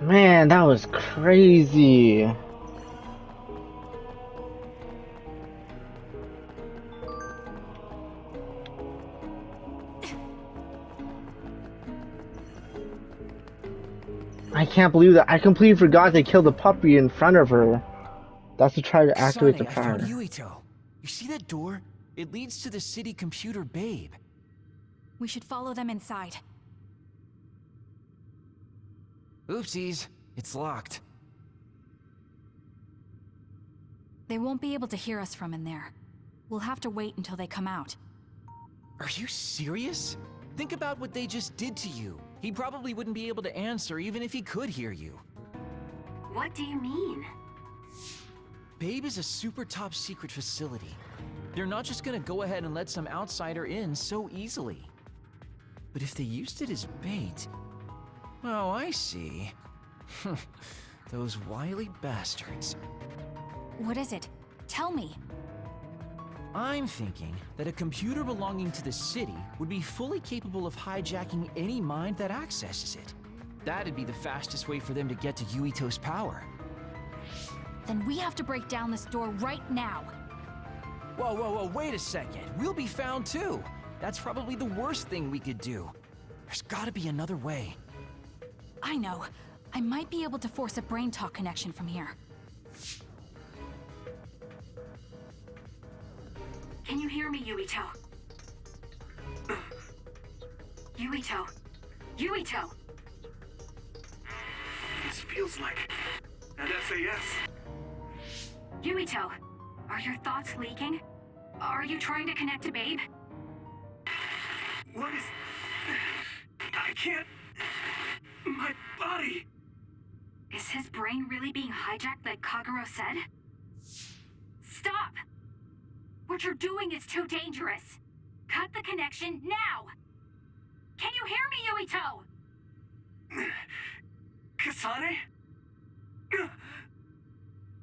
Man, that was crazy. I can't believe that. I completely forgot they killed the puppy in front of her. That's to try to activate the Kasane, I found power. Yuito. You see that door? It leads to the city computer Babe. We should follow them inside. Oopsies, it's locked. They won't be able to hear us from in there. We'll have to wait until they come out. Are you serious? Think about what they just did to you. He probably wouldn't be able to answer even if he could hear you. What do you mean? Babe is a super top secret facility. They're not just gonna go ahead and let some outsider in so easily. But if they used it as bait... Oh, I see. Those wily bastards. What is it? Tell me. I'm thinking that a computer belonging to the city would be fully capable of hijacking any mind that accesses it. That'd be the fastest way for them to get to Yuito's power. Then we have to break down this door right now. Whoa, wait a second. We'll be found too. That's probably the worst thing we could do. There's gotta be another way. I know. I might be able to force a brain talk connection from here. Can you hear me, Yuito? Yuito? Yuito! This feels like an SAS. Yuito, are your thoughts leaking? Are you trying to connect to Babe? What is... I can't... My body... Is his brain really being hijacked like Kagero said? Stop! What you're doing is too dangerous. Cut the connection now! Can you hear me, Yuito? Kasane?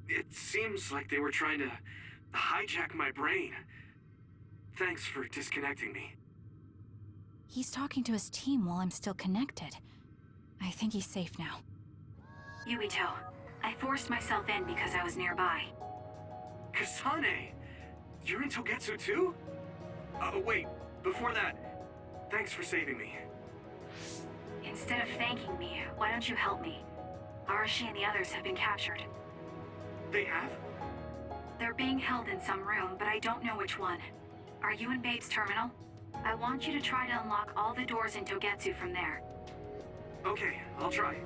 It seems like they were trying to hijack my brain. Thanks for disconnecting me. He's talking to his team while I'm still connected. I think he's safe now. Yuito, I forced myself in because I was nearby. Kasane! You're in Togetsu too? Wait, before that, thanks for saving me. Instead of thanking me, why don't you help me? Arashi and the others have been captured. They have? They're being held in some room, but I don't know which one. Are you in Babe's terminal? I want you to try to unlock all the doors in Togetsu from there. Okay, I'll try.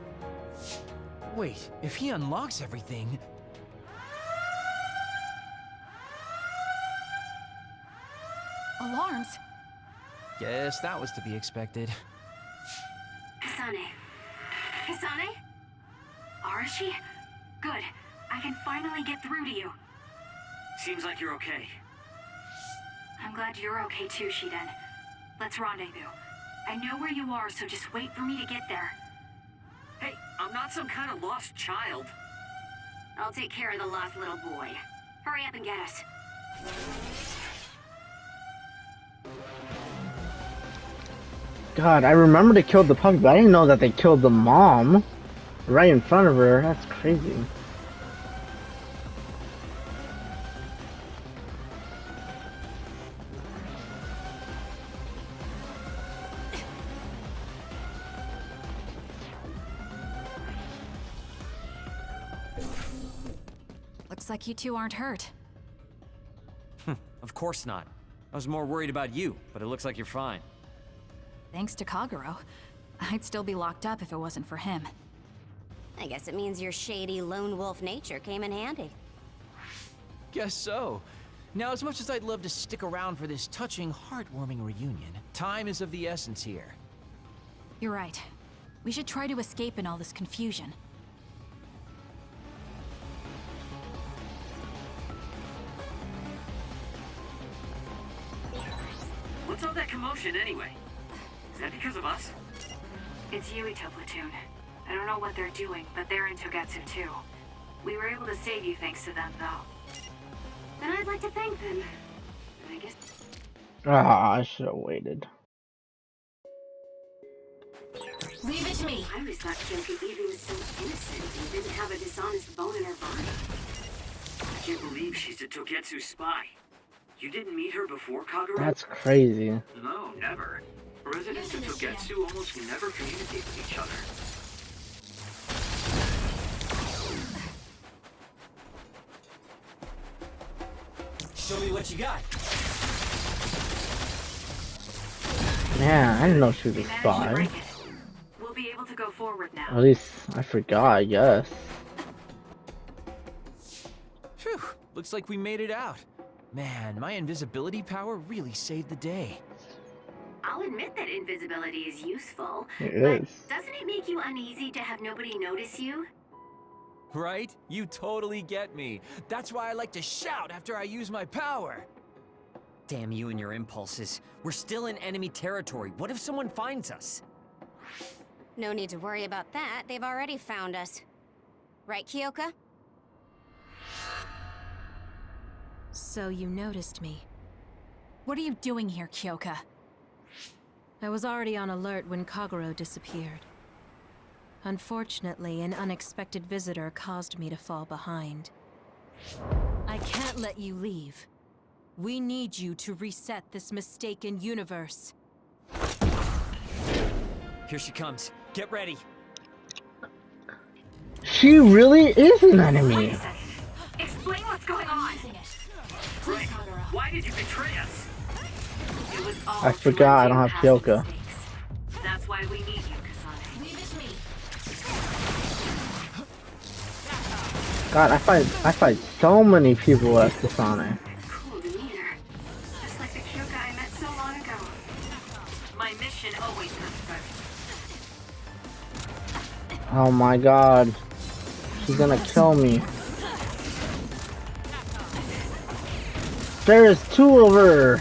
Wait, if he unlocks everything... Alarms? Guess that was to be expected. Kasane. Kasane? Arashi? Good. I can finally get through to you. Seems like you're okay. I'm glad you're okay too, Shiden. Let's rendezvous. I know where you are, so just wait for me to get there. Hey, I'm not some kind of lost child. I'll take care of the lost little boy. Hurry up and get us. God, I remember they killed the puppy, but I didn't know that they killed the mom right in front of her. That's crazy. Looks like you two aren't hurt. Of course not. I was more worried about you, but it looks like you're fine. Thanks to Kagero. I'd still be locked up if it wasn't for him. I guess it means your shady lone wolf nature came in handy. Guess so. Now, as much as I'd love to stick around for this touching, heartwarming reunion, time is of the essence here. You're right. We should try to escape in all this confusion. What's all that commotion anyway? Is that because of us? It's Yuito Platoon. I don't know what they're doing, but they're in Togetsu too. We were able to save you thanks to them, though. Then I'd like to thank them. I guess... Ah, I should have waited. Leave it to me. I always thought Kyoka Evie was so innocent and didn't have a dishonest bone in her body. I can't believe she's a togetsu spy. You didn't meet her before, Kagura? That's crazy. No, never. Residents of Togetsu almost never communicate with each other. Show me what you got. Man, I didn't know she was a We managed to spy. break it. We'll be able to go forward now. At least I forgot, I guess. Phew, looks like we made it out. Man, my invisibility power really saved the day. I'll admit that invisibility is useful. It but is. doesn't it make you uneasy to have nobody notice you? Right? You totally get me. That's why I like to shout after I use my power. Damn you and your impulses. We're still in enemy territory. What if someone finds us? No need to worry about that. They've already found us. Right, Kyoka? So you noticed me. What are you doing here, Kyoka? I was already on alert when Kaguro disappeared. Unfortunately, an unexpected visitor caused me to fall behind. I can't let you leave. We need you to reset this mistaken universe. Here she comes. Get ready. She really is an Wait enemy. a second. Explain what's going on. Right. Why did you betray us? It was all I to forgot I undo don't have past Kyoka. mistakes. That's why we need you, Kasane. Leave it to me. God, I fight so many people at Kasane. Cool demeanor. Just like the Kyoka I met so long ago. My mission always comes first. Oh my god. She's gonna kill me. There is two of her.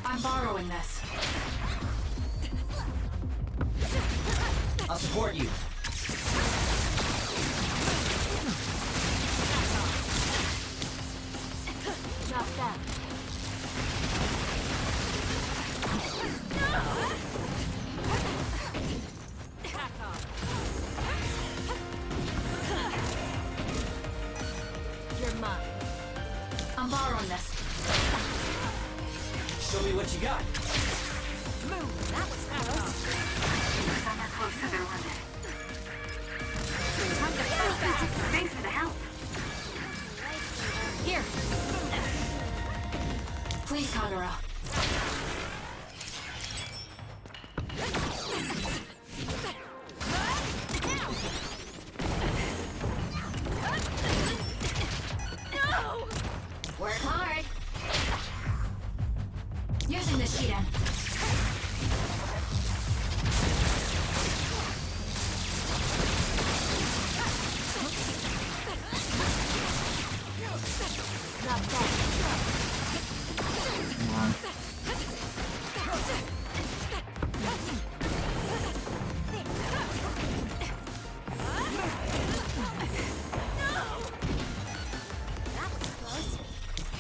I'm borrowing this. I'll support you. Not that. You're mine. I'm borrowing this. Show me what you got. That was close. Some are close to their limit. Thanks for the help. Here. Please, Kagura. Work hard. Using the Shiden. Not that.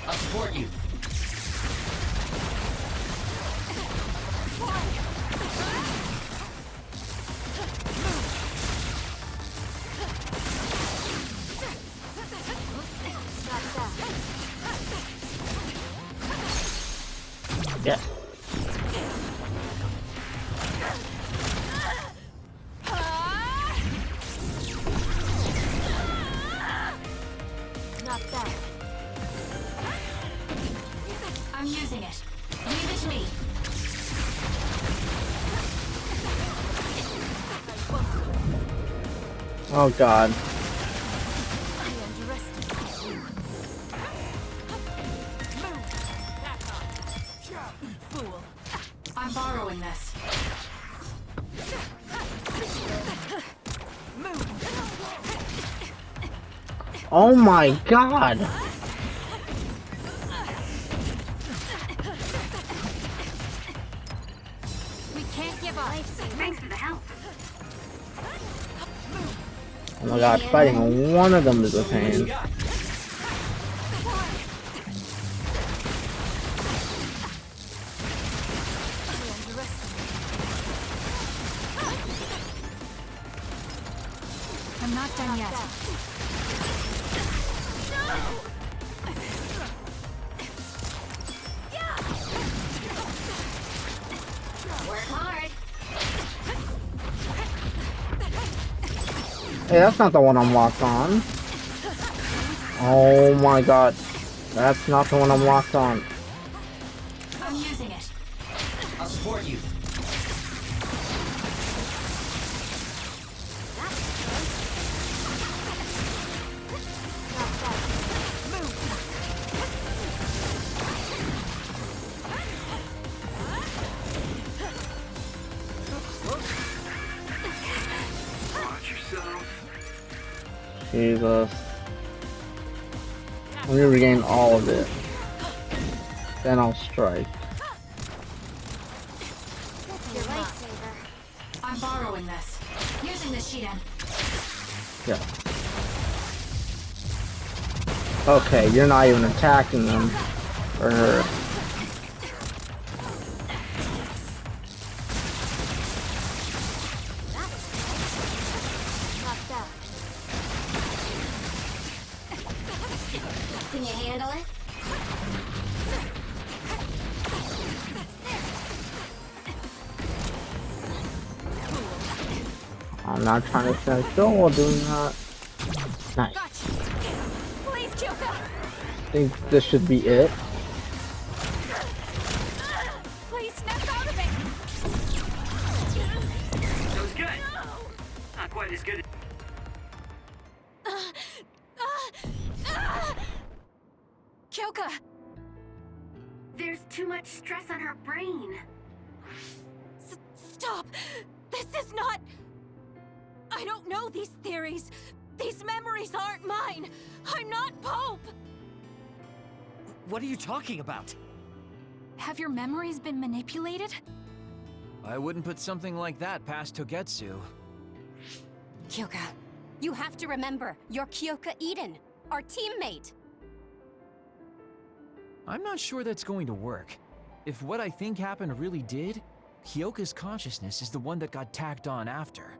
I'll support you. Yeah. Not that. I'm using it. Leave it to me. Oh god. I underestimated you. Fool. I'm borrowing this. Oh my god. We can't give up. Thanks for the help. Oh my god, fighting one of them is a Show me what you pain. got. I underestimated I'm not done yet. Work hard. Hey, that's not the one I'm locked on. Oh my god. That's not the one I'm locked on. I'm using it. I'll support you. Watch yourself. Jesus. Let me regain all of it. Then I'll strike. Your lightsaber. I'm borrowing this. Using the Shiden. Yeah. Okay, you're not even attacking them. Or her. Locked up. Can you handle it? I'm not trying to stand still while doing that. Nice. Gotcha. Please, Kyoka. I think this should be it. Please snap out of it. That was good. Not quite as good. Kyoka. There's too much stress on her brain. Stop! This is not... I don't know these theories. These memories aren't mine. I'm not Pope. What are you talking about? Have your memories been manipulated? I wouldn't put something like that past Togetsu. Kyoka, you have to remember, you're Kyoka Eden, our teammate. I'm not sure that's going to work. If what I think happened really did, Kyoka's consciousness is the one that got tacked on after.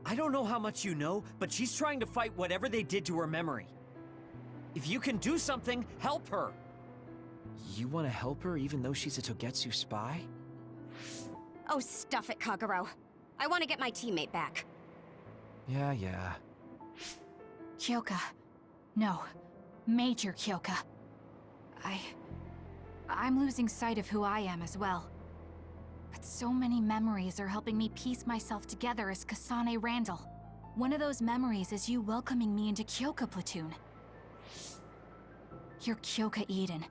I don't know how much you know, but she's trying to fight whatever they did to her memory. If you can do something, help her! You want to help her even though she's a Togetsu spy? Oh, stuff it, Kagero. I want to get my teammate back. Yeah. Kyoka. No. Major Kyoka. I'm losing sight of who I am as well. But so many memories are helping me piece myself together as Kasane Randall. One of those memories is you welcoming me into Kyoka Platoon. You're Kyoka Eden.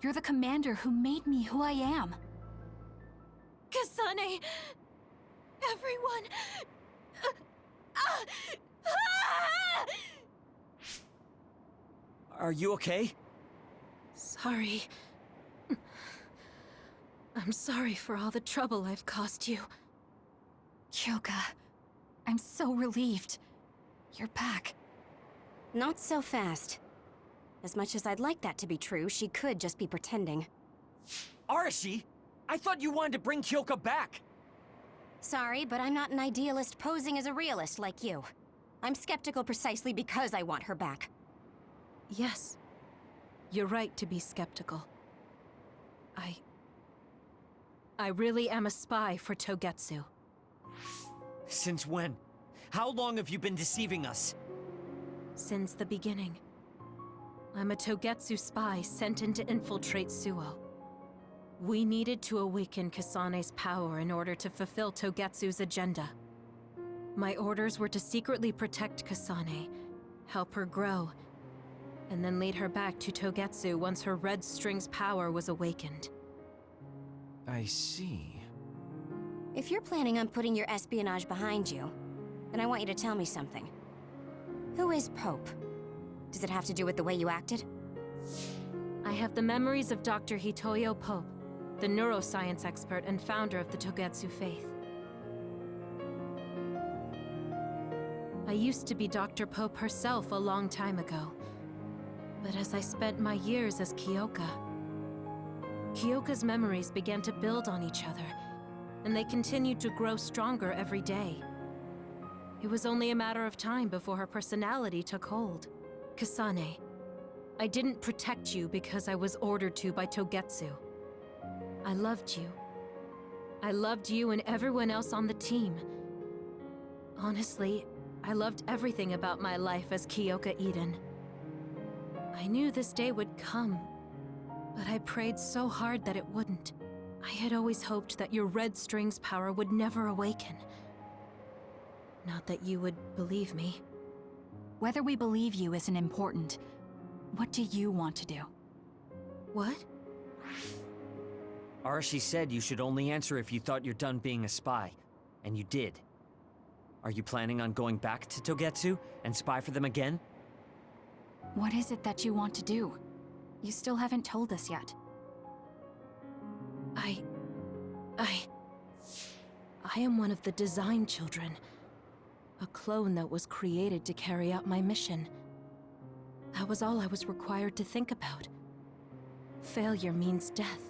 You're the commander who made me who I am. Kasane... Everyone... Are you okay? Sorry. I'm sorry for all the trouble I've caused you. Kyoka, I'm so relieved. You're back. Not so fast. As much as I'd like that to be true, she could just be pretending. Arashi! I thought you wanted to bring Kyoka back! Sorry, but I'm not an idealist posing as a realist like you. I'm skeptical precisely because I want her back. Yes. You're right to be skeptical. I really am a spy for Togetsu. Since when? How long have you been deceiving us? Since the beginning. I'm a Togetsu spy sent in to infiltrate Suo. We needed to awaken Kasane's power in order to fulfill Togetsu's agenda. My orders were to secretly protect Kasane, help her grow, and then lead her back to Togetsu once her Red String's power was awakened. I see. If you're planning on putting your espionage behind you, then I want you to tell me something. Who is Pope? Does it have to do with the way you acted? I have the memories of Dr. Hitoyo Pope, the neuroscience expert and founder of the Togetsu faith. I used to be Dr. Pope herself a long time ago. But as I spent my years as Kyoka's memories began to build on each other, and they continued to grow stronger every day. It was only a matter of time before her personality took hold. Kasane, I didn't protect you because I was ordered to by Togetsu. I loved you. I loved you and everyone else on the team. Honestly, I loved everything about my life as Kyoka Eden. I knew this day would come, but I prayed so hard that it wouldn't. I had always hoped that your Red String's power would never awaken. Not that you would believe me. Whether we believe you isn't important. What do you want to do? What? Arashi said you should only answer if you thought you're done being a spy. And you did. Are you planning on going back to Togetsu and spy for them again? What is it that you want to do? You still haven't told us yet. I am one of the design children. A clone that was created to carry out my mission. That was all I was required to think about. Failure means death.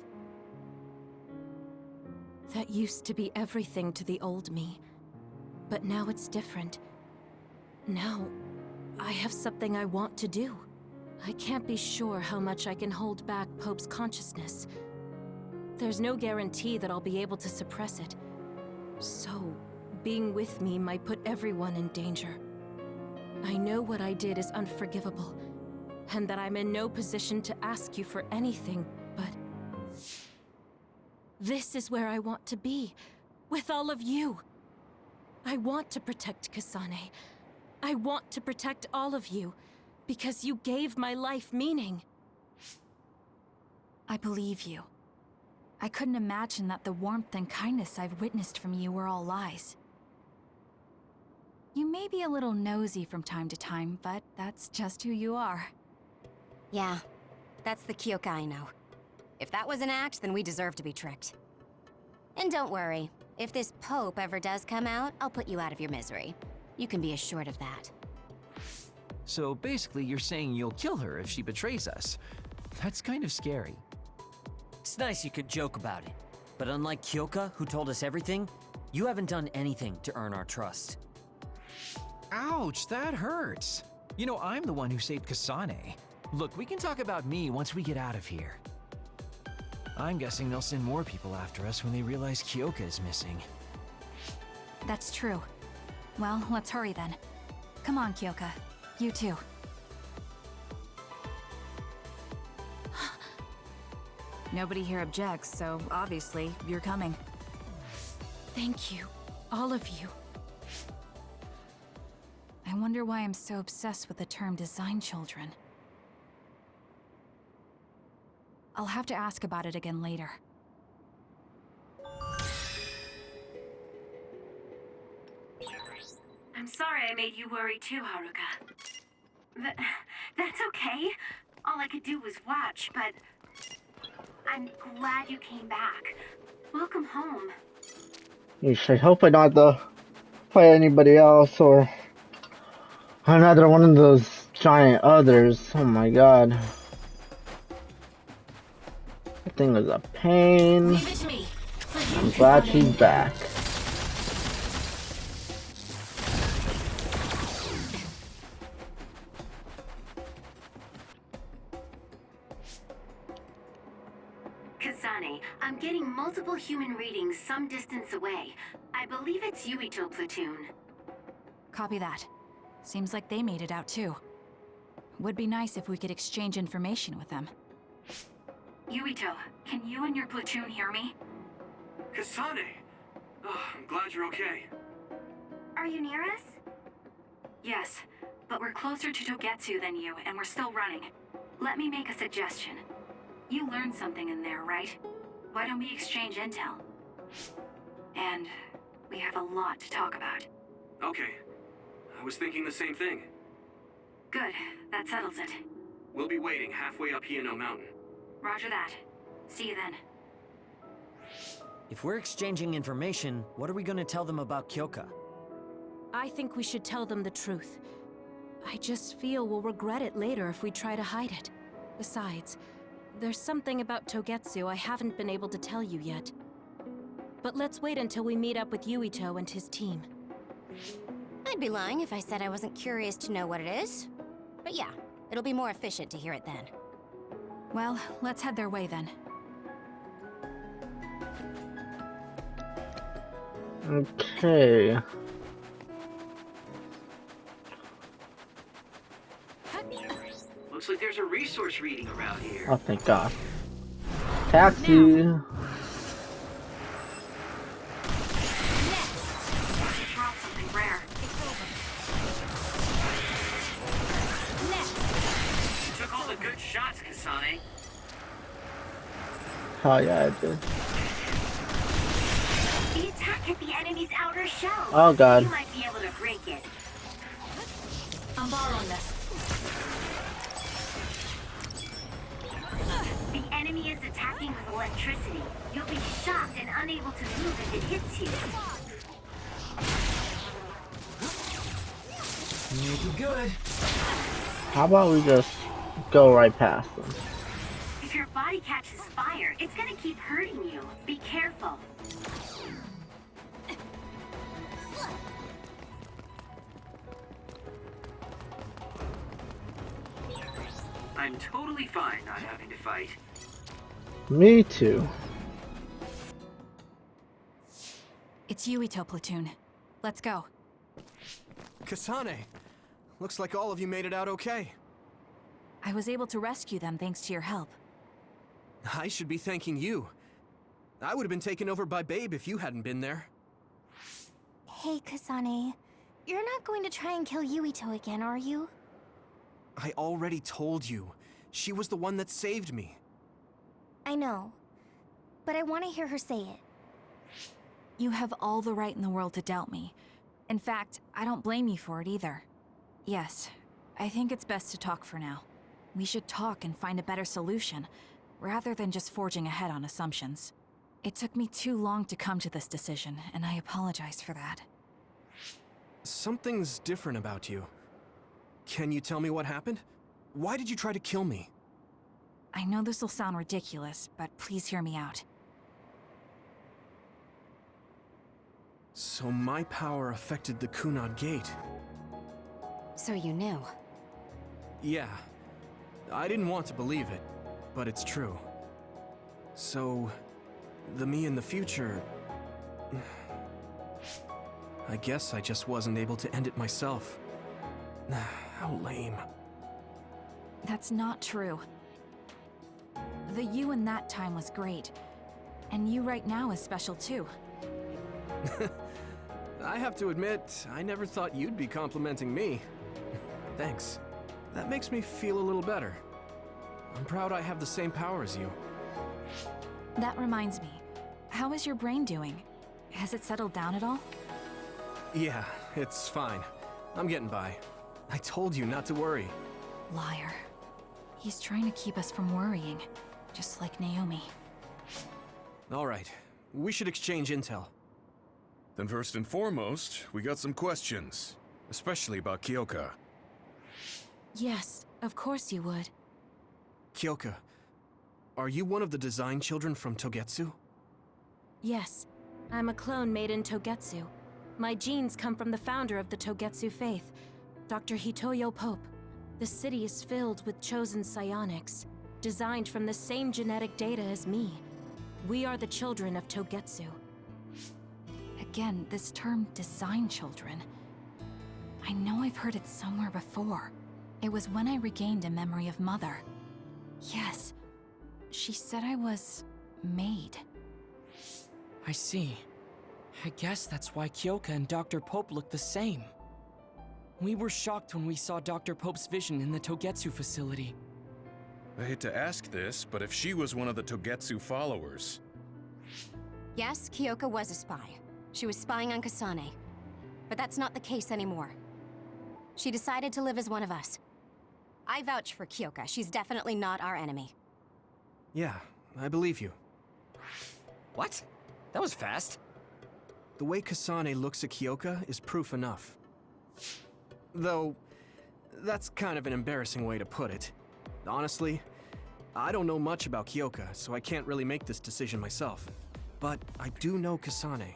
That used to be everything to the old me. But now it's different. Now, I have something I want to do. I can't be sure how much I can hold back Pope's consciousness. There's no guarantee that I'll be able to suppress it. So, being with me might put everyone in danger. I know what I did is unforgivable, and that I'm in no position to ask you for anything, but... this is where I want to be, with all of you. I want to protect Kasane. I want to protect all of you, because you gave my life meaning. I believe you. I couldn't imagine that the warmth and kindness I've witnessed from you were all lies. You may be a little nosy from time to time, but that's just who you are. Yeah, that's the Kyoka I know. If that was an act, then we deserve to be tricked. And don't worry, if this Pope ever does come out, I'll put you out of your misery. You can be assured of that. So basically, you're saying you'll kill her if she betrays us. That's kind of scary. It's nice you could joke about it. But unlike Kyoka, who told us everything, you haven't done anything to earn our trust. Ouch, that hurts. You know, I'm the one who saved Kasane. Look, we can talk about me once we get out of here. I'm guessing they'll send more people after us when they realize Kyoka is missing. That's true. Well, let's hurry then. Come on, Kyoka. You too. Nobody here objects, so obviously, you're coming. Thank you, all of you. I wonder why I'm so obsessed with the term design children. I'll have to ask about it again later. I'm sorry I made you worry too, Haruka. That's okay. All I could do was watch, but I'm glad you came back. Welcome home. Yeesh, I hope I don't have to fight anybody else or another one of those giant others. Oh my god. That thing was a pain. Leave it to me. I'm glad she's back. Kasane, I'm getting multiple human readings some distance away. I believe it's Yuito platoon. Copy that. Seems like they made it out too. Would be nice if we could exchange information with them. Yuito, can you and your platoon hear me? Kasane! Oh, I'm glad you're okay. Are you near us? Yes, but we're closer to Togetsu than you, and we're still running. Let me make a suggestion. You learned something in there, right? Why don't we exchange intel? And we have a lot to talk about. Okay. I was thinking the same thing. Good, that settles it. We'll be waiting halfway up Hiano Mountain. Roger that. See you then. If we're exchanging information, what are we gonna tell them about Kyoka? I think we should tell them the truth. I just feel we'll regret it later if we try to hide it. Besides, there's something about Togetsu I haven't been able to tell you yet. But let's wait until we meet up with Yuito and his team. I'd be lying if I said I wasn't curious to know what it is. But yeah, it'll be more efficient to hear it then. Well, let's head their way then. Okay. Looks like there's a resource reading around here. Oh, thank God. Taxi. Drop something rare. You took all the good shots, Kasane. Oh yeah, I did. The attack hit the enemy's outer shell. Oh God. You might be able to break it. I'm borrowing this. The enemy is attacking with electricity. You'll be shocked and unable to move if it hits you. You'll be good. How about we just go right past them? If your body catches fire, it's gonna keep hurting you. Be careful. I'm totally fine not having to fight. Me too. It's Yuito platoon. Let's go. Kasane! Looks like all of you made it out okay. I was able to rescue them thanks to your help. I should be thanking you. I would have been taken over by Babe if you hadn't been there. Hey, Kasane. You're not going to try and kill Yuito again, are you? I already told you. She was the one that saved me. I know. But I want to hear her say it. You have all the right in the world to doubt me. In fact, I don't blame you for it either. Yes, I think it's best to talk for now. We should talk and find a better solution, rather than just forging ahead on assumptions. It took me too long to come to this decision, and I apologize for that. Something's different about you. Can you tell me what happened? Why did you try to kill me? I know this will sound ridiculous, but please hear me out. So my power affected the Kunad Gate. So you knew. Yeah. I didn't want to believe it, but it's true. So, the me in the future... I guess I just wasn't able to end it myself. How lame. That's not true. The you in that time was great, and you right now is special too. I have to admit, I never thought you'd be complimenting me. Thanks. That makes me feel a little better. I'm proud I have the same power as you. That reminds me, how is your brain doing? Has it settled down at all? Yeah, it's fine. I'm getting by. I told you not to worry. Liar. He's trying to keep us from worrying, just like Naomi. All right, we should exchange intel. Then first and foremost, we got some questions, especially about Kyoka. Yes, of course you would. Kyoka, are you one of the design children from Togetsu? Yes, I'm a clone made in Togetsu. My genes come from the founder of the Togetsu faith, Dr. Hitoyo Pope. The city is filled with chosen psionics, designed from the same genetic data as me. We are the children of Togetsu. Again, this term design children. I know I've heard it somewhere before. It was when I regained a memory of Mother. Yes, she said I was made. I see. I guess that's why Kyoka and Dr. Pope look the same. We were shocked when we saw Dr. Pope's vision in the Togetsu facility. I hate to ask this, but if she was one of the Togetsu followers... Yes, Kyoka was a spy. She was spying on Kasane. But that's not the case anymore. She decided to live as one of us. I vouch for Kyoka. She's definitely not our enemy. Yeah, I believe you. What? That was fast. The way Kasane looks at Kyoka is proof enough. Though, that's kind of an embarrassing way to put it. Honestly, I don't know much about Kyoka, so I can't really make this decision myself. But I do know Kasane.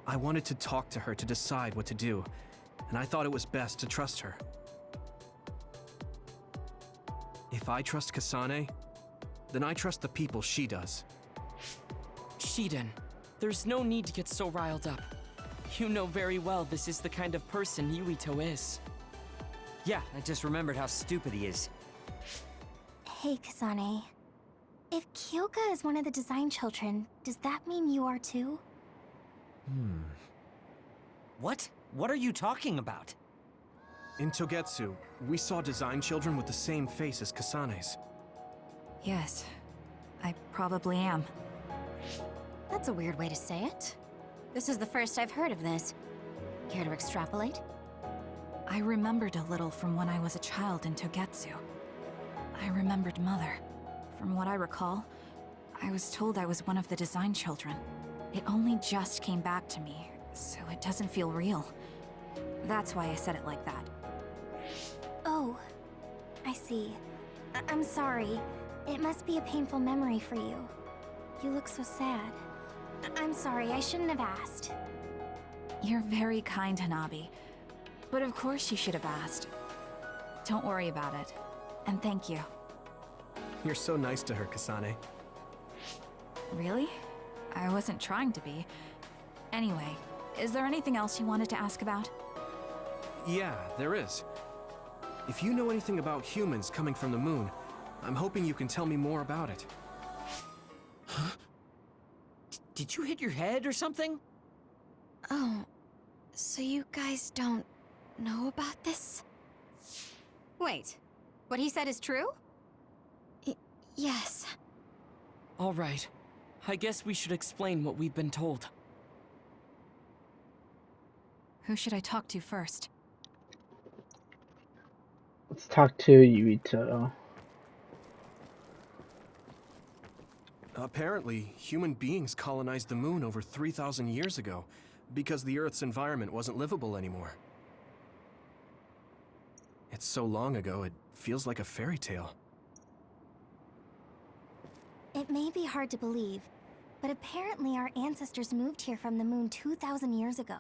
I wanted to talk to her to decide what to do, and I thought it was best to trust her. If I trust Kasane, then I trust the people she does. Shiden, there's no need to get so riled up. You know very well this is the kind of person Yuito is. Yeah, I just remembered how stupid he is. Hey, Kasane. If Kyoka is one of the design children, does that mean you are too? What? What are you talking about? In Togetsu, we saw design children with the same face as Kasane's. Yes, I probably am. That's a weird way to say it. This is the first I've heard of this. Care to extrapolate? I remembered a little from when I was a child in Togetsu. I remembered Mother. From what I recall, I was told I was one of the design children. It only just came back to me, so it doesn't feel real. That's why I said it like that. Oh, I see. I'm sorry. It must be a painful memory for you. You look so sad. I'm sorry, I shouldn't have asked. You're very kind, Hanabi. But of course you should have asked. Don't worry about it. And thank you. You're so nice to her, Kasane. Really? I wasn't trying to be. Anyway, is there anything else you wanted to ask about? Yeah, there is. If you know anything about humans coming from the moon, I'm hoping you can tell me more about it. Huh? Did you hit your head or something? Oh, so you guys don't know about this? Wait, what he said is true? Yes. All right. I guess we should explain what we've been told. Who should I talk to first? Let's talk to Yuito. Apparently, human beings colonized the moon over 3,000 years ago because the Earth's environment wasn't livable anymore. It's so long ago, it feels like a fairy tale. It may be hard to believe, but apparently our ancestors moved here from the moon 2,000 years ago.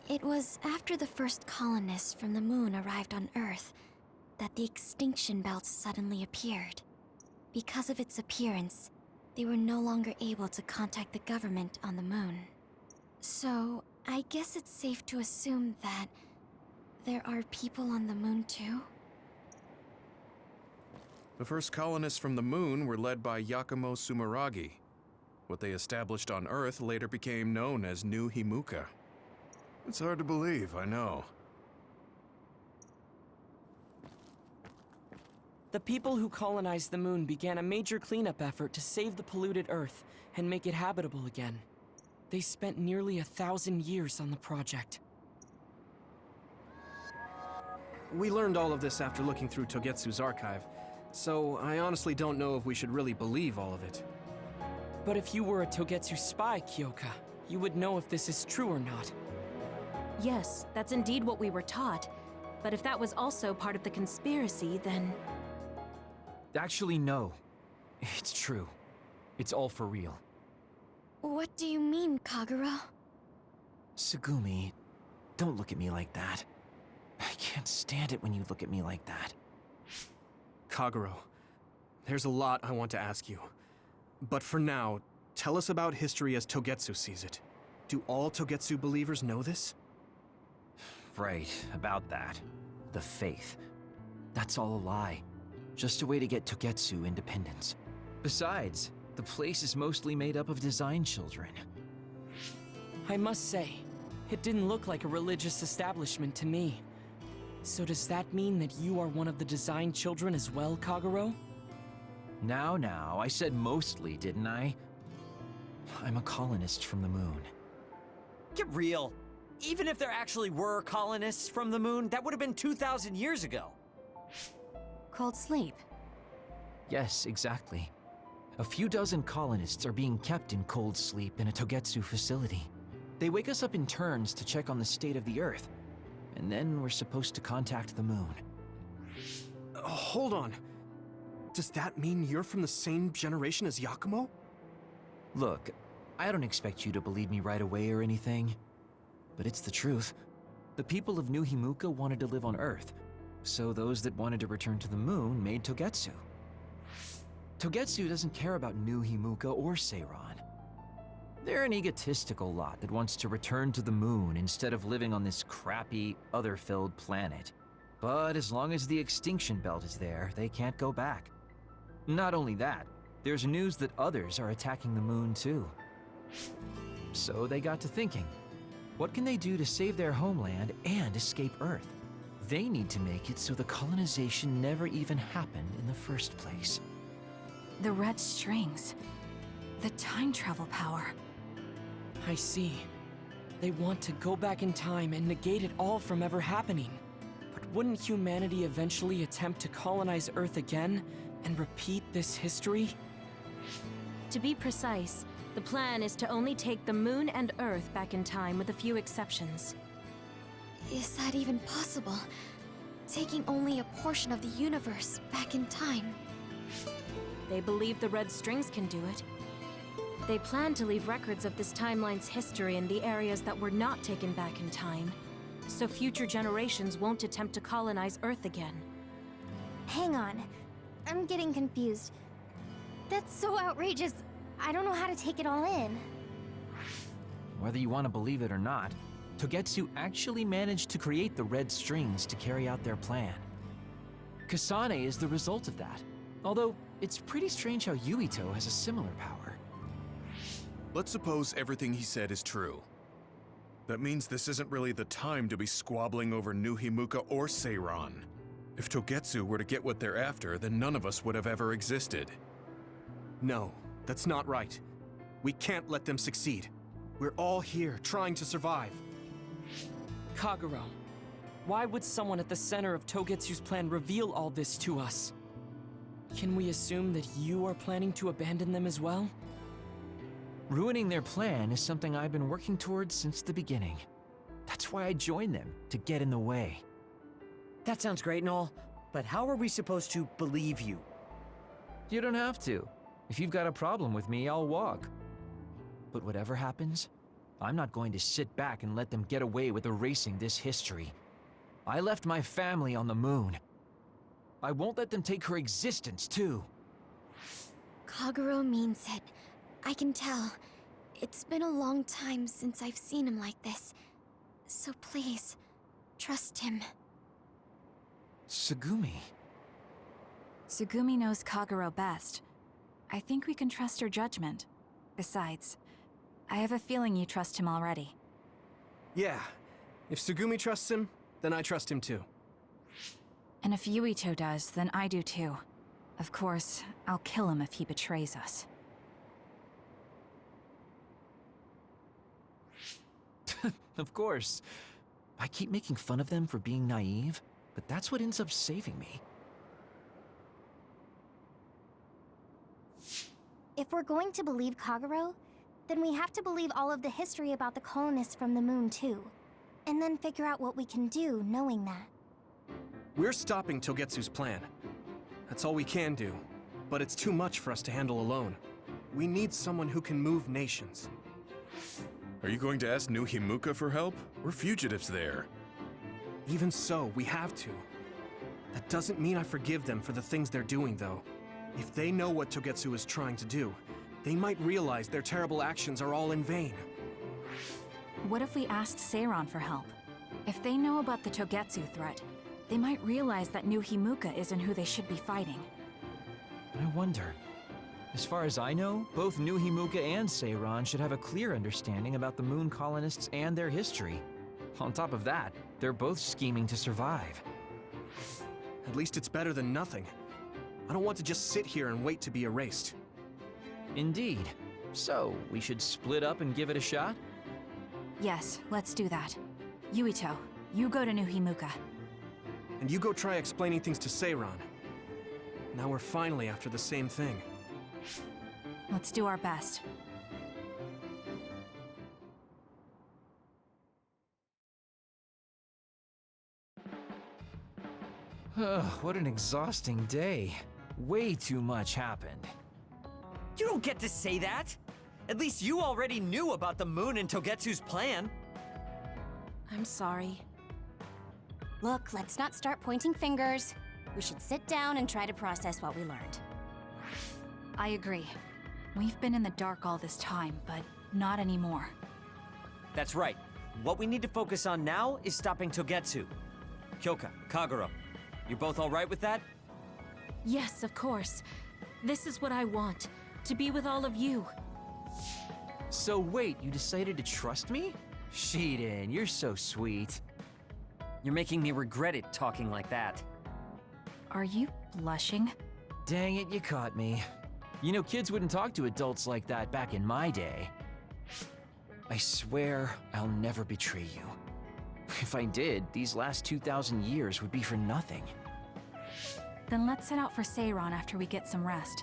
It was after the first colonists from the moon arrived on Earth that the extinction belt suddenly appeared. Because of its appearance, they were no longer able to contact the government on the moon. So, I guess it's safe to assume that there are people on the moon too? The first colonists from the moon were led by Yakumo Sumeragi. What they established on Earth later became known as New Himuka. It's hard to believe, I know. The people who colonized the moon began a major cleanup effort to save the polluted Earth and make it habitable again. They spent nearly 1,000 years on the project. We learned all of this after looking through Togetsu's archive, so I honestly don't know if we should really believe all of it. But if you were a Togetsu spy, Kyoka, you would know if this is true or not. Yes, that's indeed what we were taught. But if that was also part of the conspiracy, then... Actually, no. It's true. It's all for real. What do you mean, Kagura? Tsugumi, don't look at me like that. I can't stand it when you look at me like that. Kaguro, there's a lot I want to ask you. But for now, tell us about history as Togetsu sees it. Do all Togetsu believers know this? Right, about that. The faith. That's all a lie. Just a way to get Togetsu independence. Besides, the place is mostly made up of design children. I must say, it didn't look like a religious establishment to me. So does that mean that you are one of the design children as well, Kaguro? Now, I said mostly, didn't I? I'm a colonist from the moon. Get real. Even if there actually were colonists from the moon, that would have been 2,000 years ago. Cold sleep. Yes, exactly. A few dozen colonists are being kept in cold sleep in a Togetsu facility. They wake us up in turns to check on the state of the Earth, and then we're supposed to contact the moon. Hold on. Does that mean you're from the same generation as Yakumo? Look, I don't expect you to believe me right away or anything, but it's the truth. The people of New Himuka wanted to live on Earth, so those that wanted to return to the moon made togetsu. Togetsu doesn't care about New Himuka or Seiran. They're an egotistical lot that wants to return to the moon instead of living on this crappy, other-filled planet. But as long as the extinction belt is there, they can't go back. Not only that, there's news that others are attacking the moon too. So they got to thinking, what can they do to save their homeland and escape Earth? They need to make it so the colonization never even happened in the first place. The red strings. The time travel power. I see. They want to go back in time and negate it all from ever happening. But wouldn't humanity eventually attempt to colonize Earth again and repeat this history? To be precise, the plan is to only take the moon and Earth back in time with a few exceptions. Is that even possible? Taking only a portion of the universe back in time? They believe the red strings can do it. They plan to leave records of this timeline's history in the areas that were not taken back in time, so future generations won't attempt to colonize Earth again. Hang on. I'm getting confused. That's so outrageous. I don't know how to take it all in. Whether you want to believe it or not, Togetsu actually managed to create the red strings to carry out their plan. Kasane is the result of that, although it's pretty strange how Yuito has a similar power. Let's suppose everything he said is true. That means this isn't really the time to be squabbling over New Himuka or Seiran. If Togetsu were to get what they're after, then none of us would have ever existed. No, that's not right. We can't let them succeed. We're all here trying to survive. Kagero, why would someone at the center of Togetsu's plan reveal all this to us? Can we assume that you are planning to abandon them as well? Ruining their plan is something I've been working towards since the beginning. That's why I joined them, to get in the way. That sounds great and all, but how are we supposed to believe you? You don't have to. If you've got a problem with me, I'll walk. But whatever happens, I'm not going to sit back and let them get away with erasing this history. I left my family on the moon. I won't let them take her existence, too. Kagero means it. I can tell. It's been a long time since I've seen him like this. So please, trust him. Tsugumi. Tsugumi knows Kagero best. I think we can trust her judgment. Besides, I have a feeling you trust him already. Yeah. If Tsugumi trusts him, then I trust him too. And if Yuito does, then I do too. Of course, I'll kill him if he betrays us. Of course. I keep making fun of them for being naive, but that's what ends up saving me. If we're going to believe Kagero, then we have to believe all of the history about the colonists from the moon too. And then figure out what we can do knowing that. We're stopping Togetsu's plan. That's all we can do. But it's too much for us to handle alone. We need someone who can move nations. Are you going to ask New Himuka for help? We're fugitives there. Even so, we have to. That doesn't mean I forgive them for the things they're doing, though. If they know what Togetsu is trying to do, they might realize their terrible actions are all in vain. What if we asked Seiran for help? If they know about the Togetsu threat, they might realize that New Himuka isn't who they should be fighting. I wonder. As far as I know, both New Himuka and Seiran should have a clear understanding about the moon colonists and their history. On top of that, they're both scheming to survive. At least it's better than nothing. I don't want to just sit here and wait to be erased. Indeed. So, we should split up and give it a shot? Yes, let's do that. Yuito, you go to New Himuka. And you go try explaining things to Seiran. Now we're finally after the same thing. Let's do our best. What an exhausting day. Way too much happened. You don't get to say that! At least you already knew about the moon and Togetsu's plan. I'm sorry. Look, let's not start pointing fingers. We should sit down and try to process what we learned. I agree. We've been in the dark all this time, but not anymore. That's right. What we need to focus on now is stopping Togetsu. Kyoka, Kagero, you both alright with that? Yes, of course. This is what I want. To be with all of you. So wait, you decided to trust me? Shiden, you're so sweet. You're making me regret it talking like that. Are you blushing? Dang it, you caught me. You know, kids wouldn't talk to adults like that back in my day. I swear I'll never betray you. If I did, these last 2,000 years would be for nothing. Then let's set out for Seiron after we get some rest.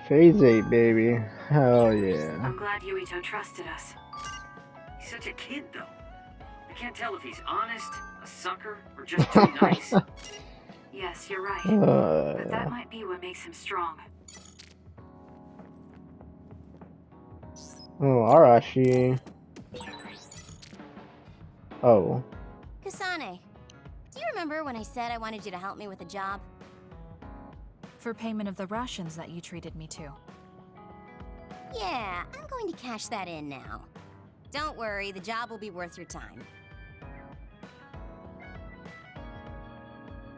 Phase 8, baby. Hell yeah. I'm glad Yuito trusted us. He's such a kid, though. I can't tell if he's honest, a sucker, or just too nice. Yes, you're right. But that might be what makes him strong. Oh, Arashi. Oh. Kasane, do you remember when I said I wanted you to help me with a job? For payment of the rations that you treated me to. Yeah, I'm going to cash that in now. Don't worry, the job will be worth your time.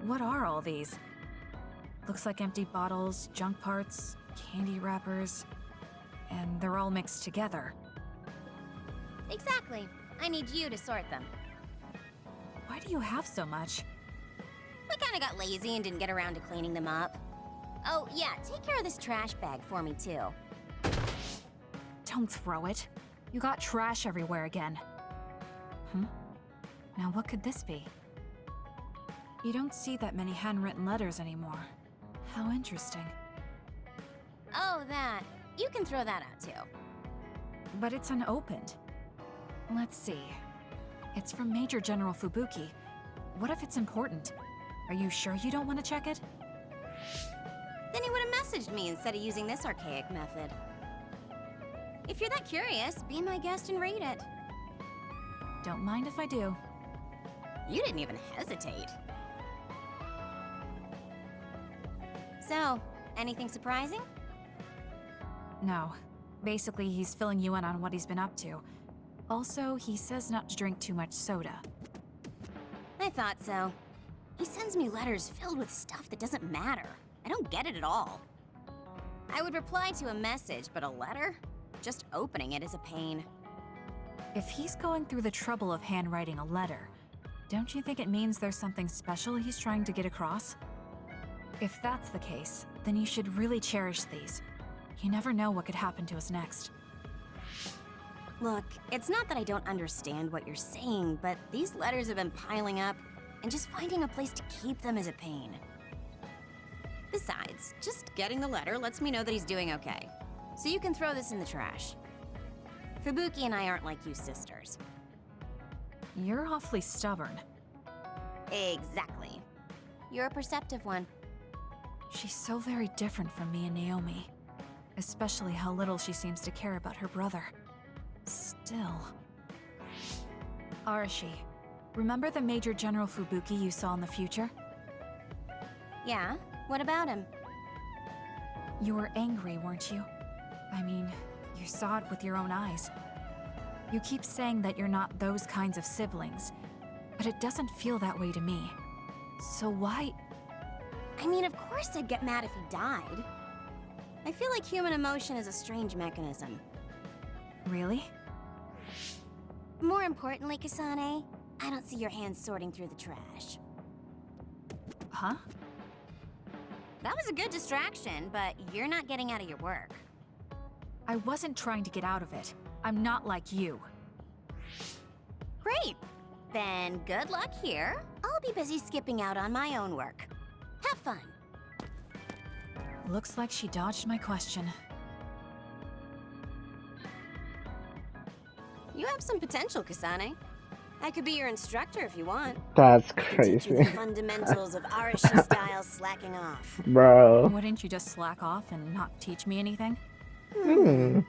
What are all these? Looks like empty bottles, junk parts, candy wrappers, and they're all mixed together. Exactly. I need you to sort them. Why do you have so much? I kinda got lazy and didn't get around to cleaning them up. Oh, yeah, take care of this trash bag for me, too. Don't throw it. You got trash everywhere again. Now what could this be? You don't see that many handwritten letters anymore. How interesting. Oh, that. You can throw that out, too. But it's unopened. Let's see. It's from Major General Fubuki. What if it's important? Are you sure you don't want to check it? Then he would have messaged me instead of using this archaic method. If you're that curious, be my guest and read it. Don't mind if I do. You didn't even hesitate. So, anything surprising? No. Basically, he's filling you in on what he's been up to. Also, he says not to drink too much soda. I thought so. He sends me letters filled with stuff that doesn't matter. I don't get it at all. I would reply to a message, but a letter? Just opening it is a pain. If he's going through the trouble of handwriting a letter, don't you think it means there's something special he's trying to get across? If that's the case, then you should really cherish these. You never know what could happen to us next. Look, it's not that I don't understand what you're saying, but these letters have been piling up, and just finding a place to keep them is a pain. Besides, just getting the letter lets me know that he's doing okay. So you can throw this in the trash. Fubuki and I aren't like you sisters. You're awfully stubborn. Exactly. You're a perceptive one. She's so very different from me and Naomi. Especially how little she seems to care about her brother. Still... Arashi, remember the Major General Fubuki you saw in the future? Yeah? What about him? You were angry, weren't you? I mean, you saw it with your own eyes. You keep saying that you're not those kinds of siblings, but it doesn't feel that way to me. So why... I mean, of course I'd get mad if he died. I feel like human emotion is a strange mechanism. Really? More importantly, Kasane, I don't see your hands sorting through the trash. Huh? That was a good distraction, but you're not getting out of your work. I wasn't trying to get out of it. I'm not like you. Great! Then good luck here. I'll be busy skipping out on my own work. Have fun. Looks like she dodged my question. You have some potential, Kasane. I could be your instructor if you want. That's I can teach you the crazy. fundamentals of Arashi style slacking off. Bro. Wouldn't you just slack off and not teach me anything? Hmm.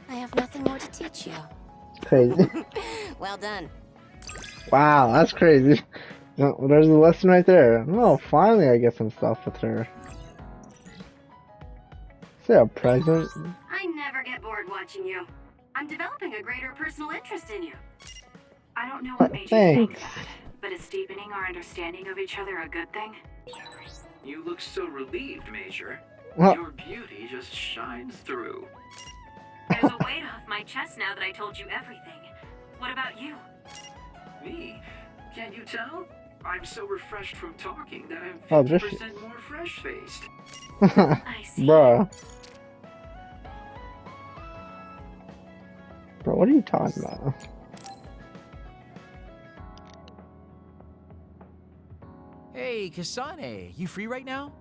I have nothing more to teach you. Crazy. Well done. Wow, that's crazy. There's a lesson right there. Oh, finally I get some stuff with her. Is there a present? I never get bored watching you. I'm developing a greater personal interest in you. I don't know what made you think Thanks. that, but is deepening our understanding of each other a good thing? You look so relieved, Major. Well- Your beauty just shines through. There's a weight off my chest now that I told you everything. What about you? Me? Can't you tell? I'm so refreshed from talking that I'm Oh, 50% more fresh-faced. I see. Bruh. Bro, what are you talking about? Hey, Kasane, you free right now?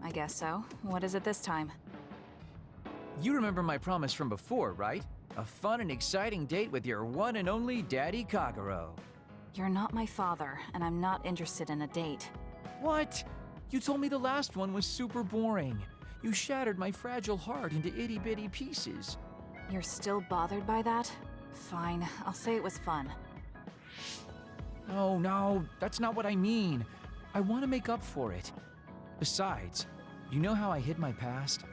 I guess so. What is it this time? You remember my promise from before, right? A fun and exciting date with your one and only Daddy Kagero. You're not my father, and I'm not interested in a date. What? You told me the last one was super boring. You shattered my fragile heart into itty-bitty pieces. You're still bothered by that? Fine, I'll say it was fun. Oh, no, that's not what I mean. I want to make up for it. Besides, you know how I hid my past?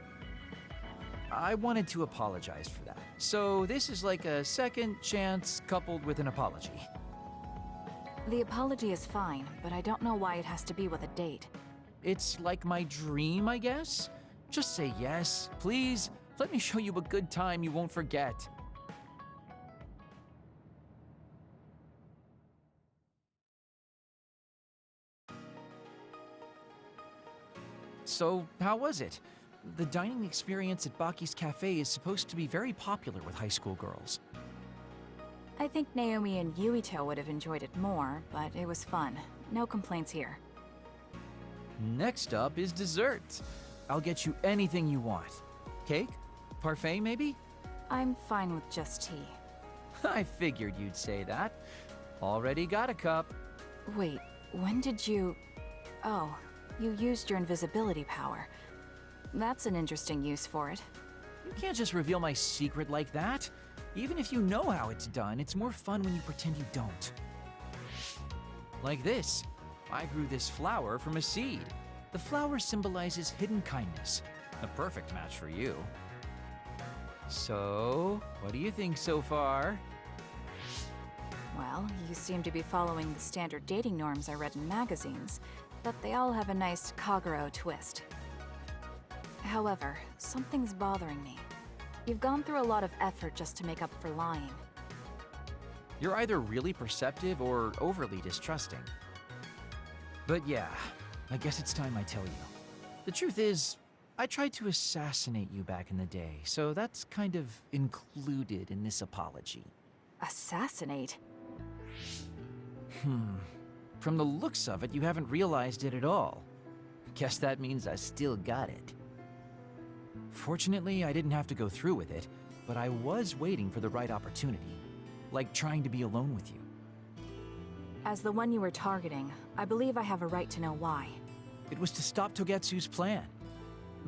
I wanted to apologize for that. So this is like a second chance coupled with an apology. The apology is fine, but I don't know why it has to be with a date. It's like my dream, I guess? Just say yes, please. Let me show you a good time you won't forget. So, how was it? The dining experience at Baki's Cafe is supposed to be very popular with high school girls. I think Naomi and Yuito would have enjoyed it more, but it was fun. No complaints here. Next up is dessert. I'll get you anything you want. Cake? Parfait, maybe? I'm fine with just tea. I figured you'd say that. Already got a cup. Wait, when did you... Oh, you used your invisibility power. That's an interesting use for it. You can't just reveal my secret like that. Even if you know how it's done, it's more fun when you pretend you don't. Like this. I grew this flower from a seed. The flower symbolizes hidden kindness. A perfect match for you. So, what do you think so far? Well, you seem to be following the standard dating norms I read in magazines, but they all have a nice Kagero twist. However, something's bothering me. You've gone through a lot of effort just to make up for lying. You're either really perceptive or overly distrusting. But yeah, I guess it's time I tell you. The truth is, I tried to assassinate you back in the day, so that's kind of included in this apology. Assassinate? From the looks of it, you haven't realized it at all. Guess that means I still got it. Fortunately, I didn't have to go through with it, but I was waiting for the right opportunity. Like trying to be alone with you. As the one you were targeting, I believe I have a right to know why. It was to stop Togetsu's plan.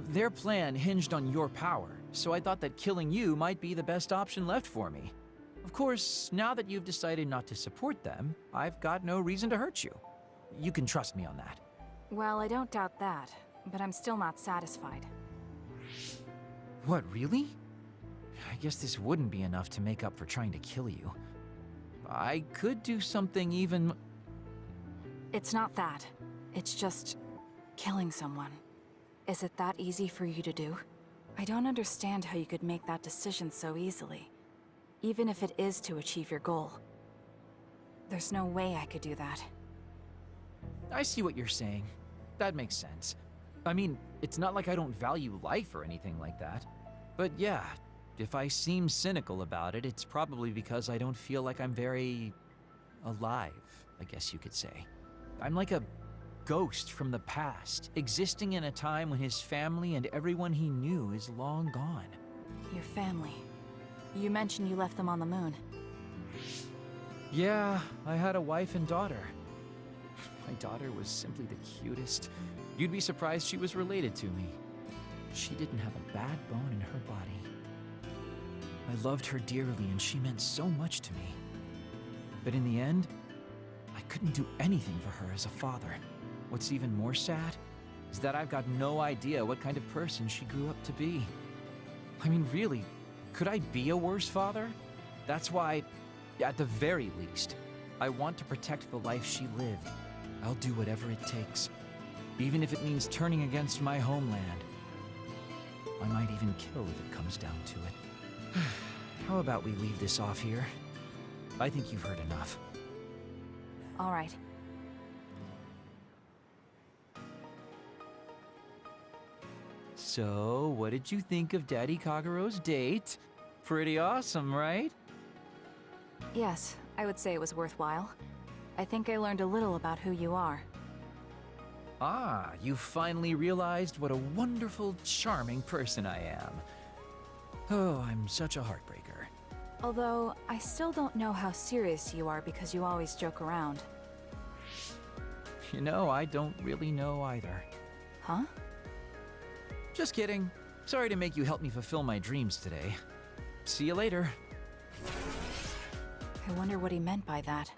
Their plan hinged on your power, so I thought that killing you might be the best option left for me. Of course, now that you've decided not to support them, I've got no reason to hurt you. You can trust me on that. Well, I don't doubt that, but I'm still not satisfied. What, really? I guess this wouldn't be enough to make up for trying to kill you. I could do something even... It's not that. It's just... killing someone. Is it that easy for you to do? I don't understand how you could make that decision so easily. Even if it is to achieve your goal. There's no way I could do that. I see what you're saying. That makes sense. I mean, it's not like I don't value life or anything like that. But yeah, if I seem cynical about it, it's probably because I don't feel like I'm very... alive, I guess you could say. I'm like a ghost from the past, existing in a time when his family and everyone he knew is long gone. Your family. You mentioned you left them on the moon. Yeah, I had a wife and daughter. My daughter was simply the cutest. You'd be surprised she was related to me. She didn't have a bad bone in her body. I loved her dearly and she meant so much to me. But in the end, I couldn't do anything for her as a father. What's even more sad is that I've got no idea what kind of person she grew up to be. I mean, really, could I be a worse father? That's why, at the very least, I want to protect the life she lived. I'll do whatever it takes, even if it means turning against my homeland. I might even kill if it comes down to it. How about we leave this off here? I think you've heard enough. All right. So, what did you think of Daddy Kagero's date? Pretty awesome, right? Yes, I would say it was worthwhile. I think I learned a little about who you are. Ah, you finally realized what a wonderful, charming person I am. Oh, I'm such a heartbreaker. Although, I still don't know how serious you are because you always joke around. You know, I don't really know either. Huh? Just kidding. Sorry to make you help me fulfill my dreams today. See you later. I wonder what he meant by that.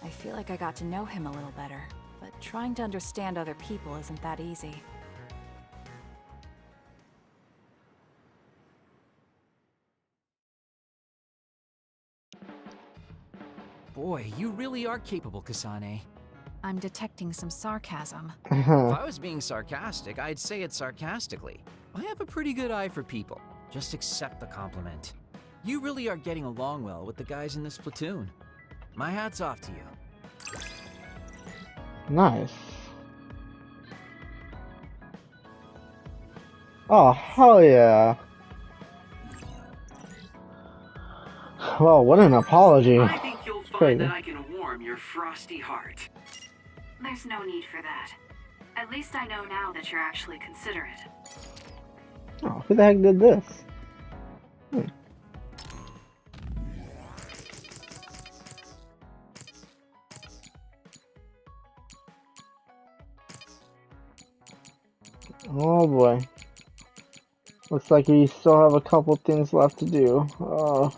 I feel like I got to know him a little better, but trying to understand other people isn't that easy. Boy, you really are capable, Kasane. I'm detecting some sarcasm. If I was being sarcastic, I'd say it sarcastically. I have a pretty good eye for people. Just accept the compliment. You really are getting along well with the guys in this platoon. My hat's off to you. Nice. Oh, hell yeah. Well, what an apology. I think you'll find Crazy. that I can warm your frosty heart. There's no need for that. At least I know now that you're actually considerate. Oh, who the heck did this? Oh boy. Looks like we still have a couple things left to do. Oh.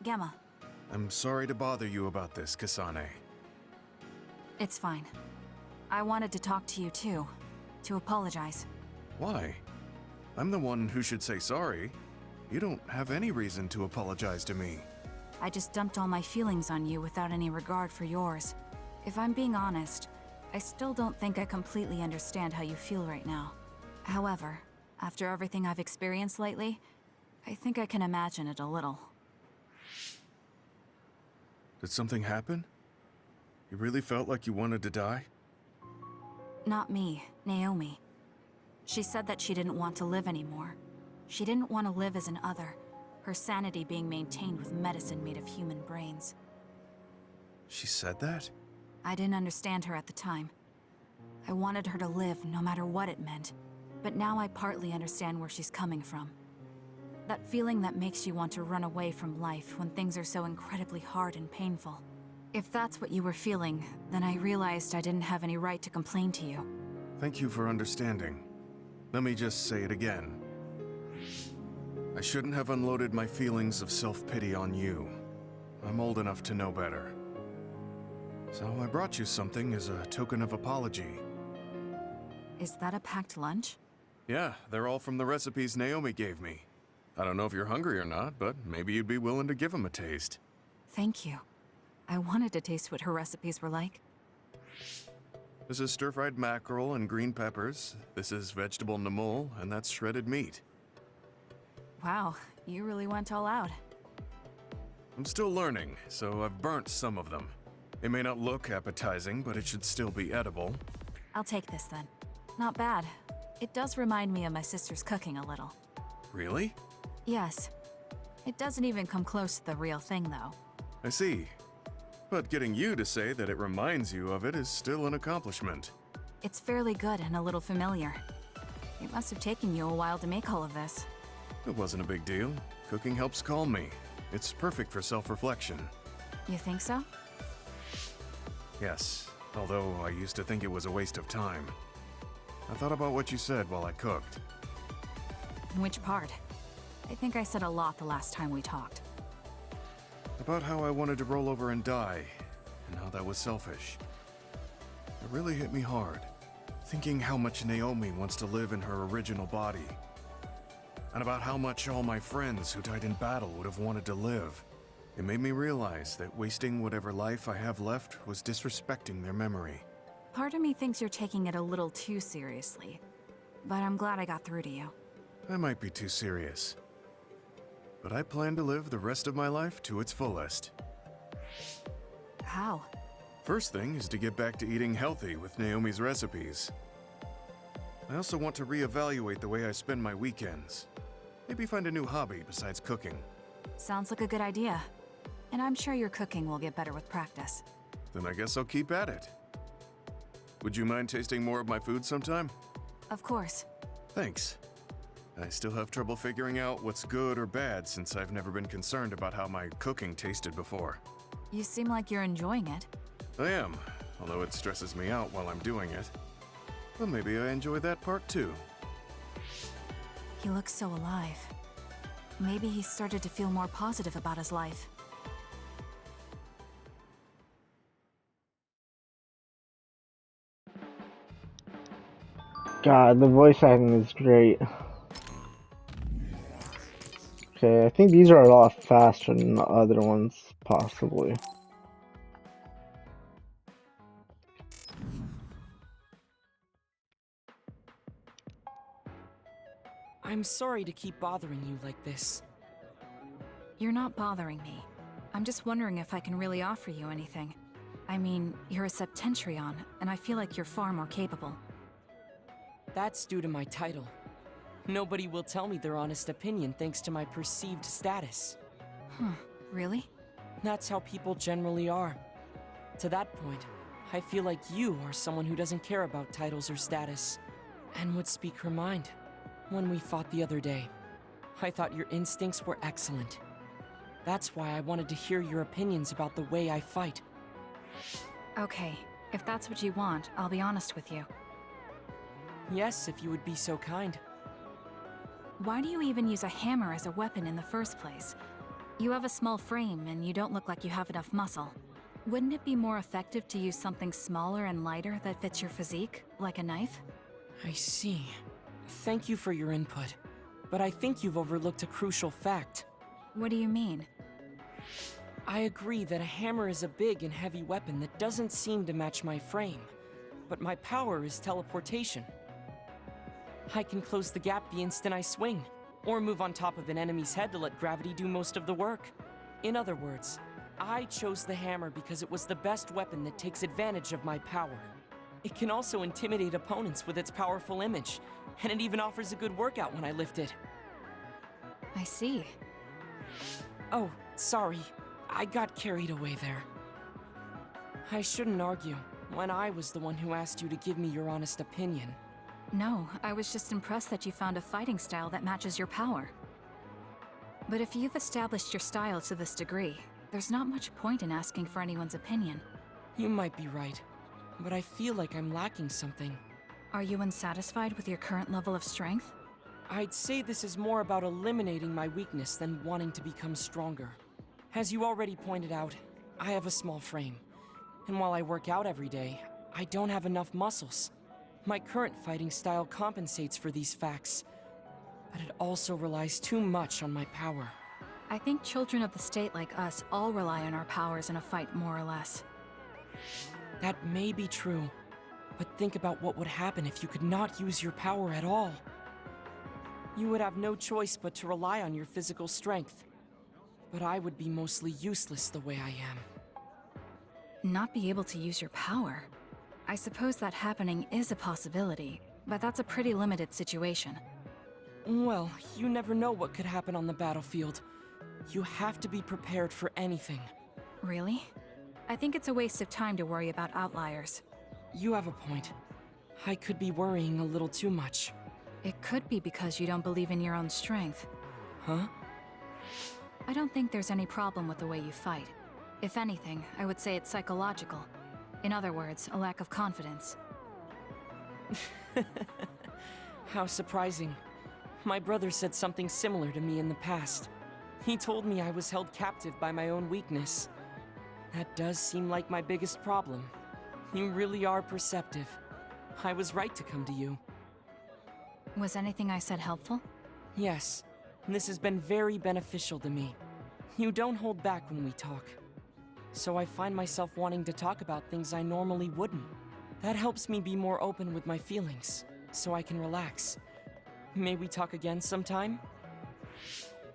Gemma, I'm sorry to bother you about this, Kasane. it's fine. I wanted to talk to you too, to apologize. Why? I'm the one who should say sorry. You don't have any reason to apologize to me. I just dumped all my feelings on you without any regard for yours. If I'm being honest, I still don't think I completely understand how you feel right now. However, after everything I've experienced lately, I think I can imagine it a little. Did something happen? You really felt like you wanted to die? Not me, Naomi. She said that she didn't want to live anymore. She didn't want to live as an other, her sanity being maintained with medicine made of human brains. She said that? I didn't understand her at the time. I wanted her to live no matter what it meant, but now I partly understand where she's coming from. That feeling that makes you want to run away from life when things are so incredibly hard and painful. If that's what you were feeling, then I realized I didn't have any right to complain to you. Thank you for understanding. Let me just say it again. I shouldn't have unloaded my feelings of self-pity on you. I'm old enough to know better. So I brought you something as a token of apology. Is that a packed lunch? Yeah, they're all from the recipes Naomi gave me. I don't know if you're hungry or not, but maybe you'd be willing to give them a taste. Thank you. I wanted to taste what her recipes were like. This is stir-fried mackerel and green peppers. This is vegetable namul, and that's shredded meat. Wow, you really went all out. I'm still learning, so I've burnt some of them. It may not look appetizing, but it should still be edible. I'll take this then. Not bad. It does remind me of my sister's cooking a little. Really? Yes. It doesn't even come close to the real thing, though. I see. But getting you to say that it reminds you of it is still an accomplishment. It's fairly good and a little familiar. It must have taken you a while to make all of this. It wasn't a big deal. Cooking helps calm me. It's perfect for self-reflection. You think so? Yes, although I used to think it was a waste of time. I thought about what you said while I cooked. Which part? I think I said a lot the last time we talked. About how I wanted to roll over and die, and how that was selfish. It really hit me hard, thinking how much Naomi wants to live in her original body. And about how much all my friends who died in battle would have wanted to live. It made me realize that wasting whatever life I have left was disrespecting their memory. Part of me thinks you're taking it a little too seriously, but I'm glad I got through to you. I might be too serious. But I plan to live the rest of my life to its fullest. How? First thing is to get back to eating healthy with Naomi's recipes. I also want to reevaluate the way I spend my weekends. Maybe find a new hobby besides cooking. Sounds like a good idea. And I'm sure your cooking will get better with practice. Then I guess I'll keep at it. Would you mind tasting more of my food sometime? Of course. Thanks. I still have trouble figuring out what's good or bad since I've never been concerned about how my cooking tasted before. You seem like you're enjoying it. I am, although it stresses me out while I'm doing it. Well, maybe I enjoy that part too. He looks so alive. Maybe he started to feel more positive about his life. God, the voice acting is great. Okay, I think these are a lot faster than the other ones, possibly. I'm sorry to keep bothering you like this. You're not bothering me. I'm just wondering if I can really offer you anything. I mean, you're a Septentrion, and I feel like you're far more capable. That's due to my title. Nobody will tell me their honest opinion thanks to my perceived status. Huh, really? That's how people generally are. To that point, I feel like you are someone who doesn't care about titles or status, and would speak her mind. When we fought the other day, I thought your instincts were excellent. That's why I wanted to hear your opinions about the way I fight. Okay, if that's what you want, I'll be honest with you. Yes, if you would be so kind. Why do you even use a hammer as a weapon in the first place? You have a small frame, and you don't look like you have enough muscle. Wouldn't it be more effective to use something smaller and lighter that fits your physique, like a knife? I see. Thank you for your input, but I think you've overlooked a crucial fact. What do you mean? I agree that a hammer is a big and heavy weapon that doesn't seem to match my frame, but my power is teleportation. I can close the gap the instant I swing, or move on top of an enemy's head to let gravity do most of the work. In other words, I chose the hammer because it was the best weapon that takes advantage of my power. It can also intimidate opponents with its powerful image, and it even offers a good workout when I lift it. I see. Oh, sorry. I got carried away there. I shouldn't argue, when I was the one who asked you to give me your honest opinion. No, I was just impressed that you found a fighting style that matches your power. But if you've established your style to this degree, there's not much point in asking for anyone's opinion. You might be right, but I feel like I'm lacking something. Are you unsatisfied with your current level of strength? I'd say this is more about eliminating my weakness than wanting to become stronger. As you already pointed out, I have a small frame, and while I work out every day, I don't have enough muscles. My current fighting style compensates for these facts, but it also relies too much on my power. I think children of the state like us all rely on our powers in a fight, more or less. That may be true, but think about what would happen if you could not use your power at all. You would have no choice but to rely on your physical strength, but I would be mostly useless the way I am. Not be able to use your power? I suppose that happening is a possibility, but that's a pretty limited situation. Well, you never know what could happen on the battlefield. You have to be prepared for anything. Really? I think it's a waste of time to worry about outliers. You have a point. I could be worrying a little too much. It could be because you don't believe in your own strength. Huh? I don't think there's any problem with the way you fight. If anything, I would say it's psychological. In other words, a lack of confidence. How surprising. My brother said something similar to me in the past. He told me I was held captive by my own weakness. That does seem like my biggest problem. You really are perceptive. I was right to come to you. Was anything I said helpful? Yes, this has been very beneficial to me. You don't hold back when we talk. So I find myself wanting to talk about things I normally wouldn't. That helps me be more open with my feelings, so I can relax. May we talk again sometime?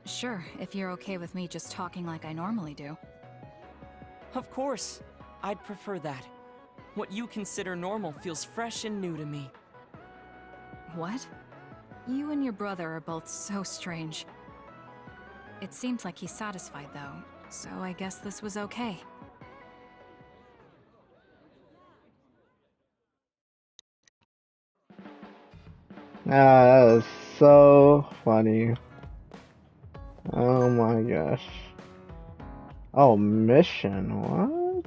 Sure, if you're okay with me just talking like I normally do. Of course. I'd prefer that. What you consider normal feels fresh and new to me. What? You and your brother are both so strange. It seems like he's satisfied, though, so I guess this was okay. Ah, that is so funny. Oh my gosh. Oh, mission, what?